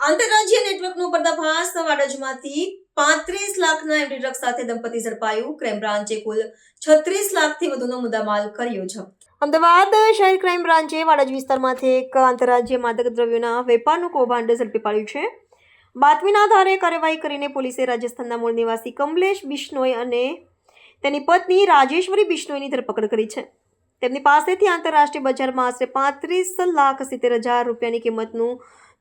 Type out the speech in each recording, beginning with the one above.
આંતરરાજ્ય નેટવર્કનો પર્દાફાશ વાડજમાંથી 35 લાખના એમડી ડ્રગ્સ સાથે દંપતી ઝડપાયું. ક્રાઇમ બ્રાન્ચે કુલ 36 લાખથી વધુનો મુદ્દામાલ કર્યો જપ્ત. અમદાવાદ શહેર ક્રાઇમ બ્રાન્ચે વાડજ વિસ્તારમાંથી એક આંતરરાજ્ય માદક દ્રવ્યોના વેપારનું કૌભાંડ ઝડપી પાડ્યું છે. બાતમીના આધારે કાર્યવાહી કરીને પોલીસે રાજસ્થાનના મૂળ નિવાસી કમલેશ બિશ્નોઈ અને તેની પત્ની રાજેશ્વરી બિશ્નોઈની ધરપકડ કરી છે. તેમની પાસેથી આંતરરાષ્ટ્રીય બજારમાં આશરે 35,70,000 રૂપિયાની કિંમતનું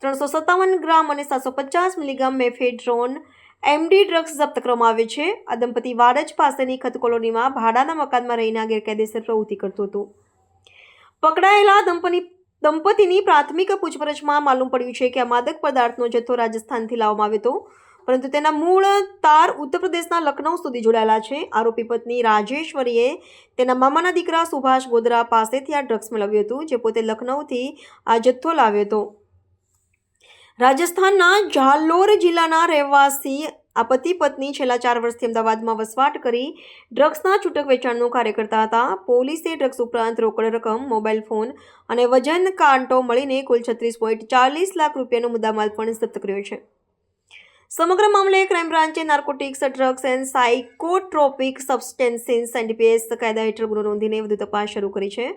357 ગ્રામ અને 750 મિલીગ્રામ મેફેડ્રોન એમડી ડ્રગ્સ જપ્ત કરવામાં આવ્યો છે. આ દંપતી વાડજ પાસેની ખત કોલોનીમાં ભાડાના મકાનમાં રહીને ગેરકાયદેસર પ્રવૃત્તિ કરતું હતું. પકડાયેલા દંપતીની પ્રાથમિક પૂછપરછમાં માલુમ પડ્યું છે કે આ માદક પદાર્થનો જથ્થો રાજસ્થાનથી લાવવામાં આવ્યો હતો, પરંતુ તેના મૂળ તાર ઉત્તર પ્રદેશના લખનઉ સુધી જોડાયેલા છે. આરોપી પત્ની રાજેશ્વરીએ તેના મામાના દીકરા સુભાષ ગોધરા પાસેથી આ ડ્રગ્સ મેળવ્યું હતું, જે પોતે લખનઉથી આ જથ્થો લાવ્યો હતો. રાજસ્થાનના ઝાલોર જિલ્લાના રહેવાસી આ પતિ પત્ની છેલ્લા 4 વર્ષથી અમદાવાદમાં વસવાટ કરી ડ્રગ્સના છૂટક વેચાણનું કાર્ય કરતા હતા. પોલીસે ડ્રગ્સ ઉપરાંત રોકડ રકમ, મોબાઈલ ફોન અને વજન કાંટો મળીને કુલ 36.40 લાખ રૂપિયાનો મુદ્દામાલ પણ જપ્ત કર્યો છે. સમગ્ર મામલે ક્રાઇમ બ્રાન્ચે narcotics, drugs and psychotropic substances NDPS કાયદા હેઠળ ગુનો નોંધીને વધુ તપાસ શરૂ કરી છે.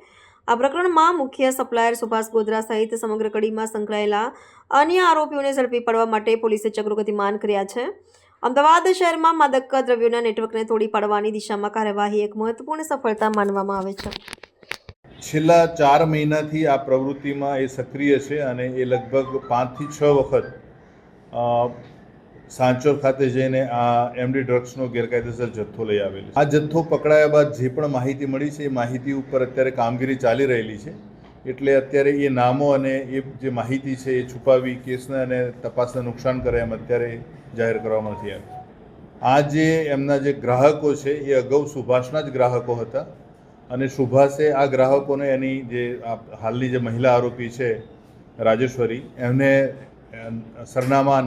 આ પ્રકરણમાં મુખ્ય સપ્લાયર સુભાષ ગોધરા સહિત સમગ્ર કડીમાં સંકળાયેલા અન્ય આરોપીઓને ઝડપી પાડવા માટે પોલીસે ચક્રો ગતિમાન કર્યા છે. અમદાવાદ શહેરમાં માદક દ્રવ્યોના નેટવર્કને તોડી પાડવાની દિશામાં કાર્યવાહી એક મહત્વપૂર્ણ સફળતા માનવામાં આવે છે. છેલ્લા 4 મહિનાથી આ પ્રવૃત્તિમાં એ સક્રિય છે અને એ લગભગ 5 થી 6 વખત સાંચોર ખાતે જઈને આ એમડી ડ્રગ્સનો ગેરકાયદેસર જથ્થો લઈ આવેલો છે. આ જથ્થો પકડાયા બાદ જે પણ માહિતી મળી છે એ માહિતી ઉપર અત્યારે કામગીરી ચાલી રહેલી છે. એટલે અત્યારે એ નામો અને એ જે માહિતી છે એ છુપાવી કેસને અને તપાસને નુકસાન કરે એમ અત્યારે જાહેર કરવામાં નથી આવ્યું. આ જે એમના જે ગ્રાહકો છે એ અગાઉ સુભાષના જ ગ્રાહકો હતા અને સુભાષે આ ગ્રાહકોને એની જે હાલની જે મહિલા આરોપી છે રાજેશ્વરી એમને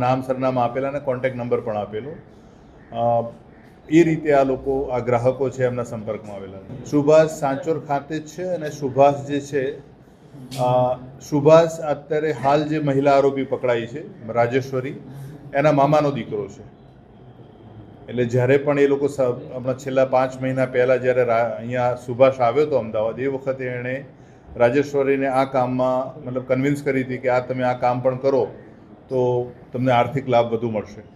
નામ સરનામા આપેલા અને કોન્ટેક્ટ નંબર પણ આપેલો. એ રીતે આ લોકો આ ગ્રાહકો છે એમના સંપર્કમાં આવેલા. સુભાષ સાંચોર ખાતે જ છે અને સુભાષ જે છે સુભાષ અત્યારે હાલ જે મહિલા આરોપી પકડાઈ છે રાજેશ્વરી એના મામાનો દીકરો છે. એટલે જ્યારે પણ એ લોકો હમણાં છેલ્લા 5 મહિના પહેલાં જ્યારે અહીંયા સુભાષ આવ્યો હતો અમદાવાદ, એ વખતે એણે રાજેશ્વરીને આ કામમાં મતલબ કન્વિન્સ કરી હતી કે આ તમે આ કામ પણ કરો તો તમને આર્થિક લાભ વધુ મળશે.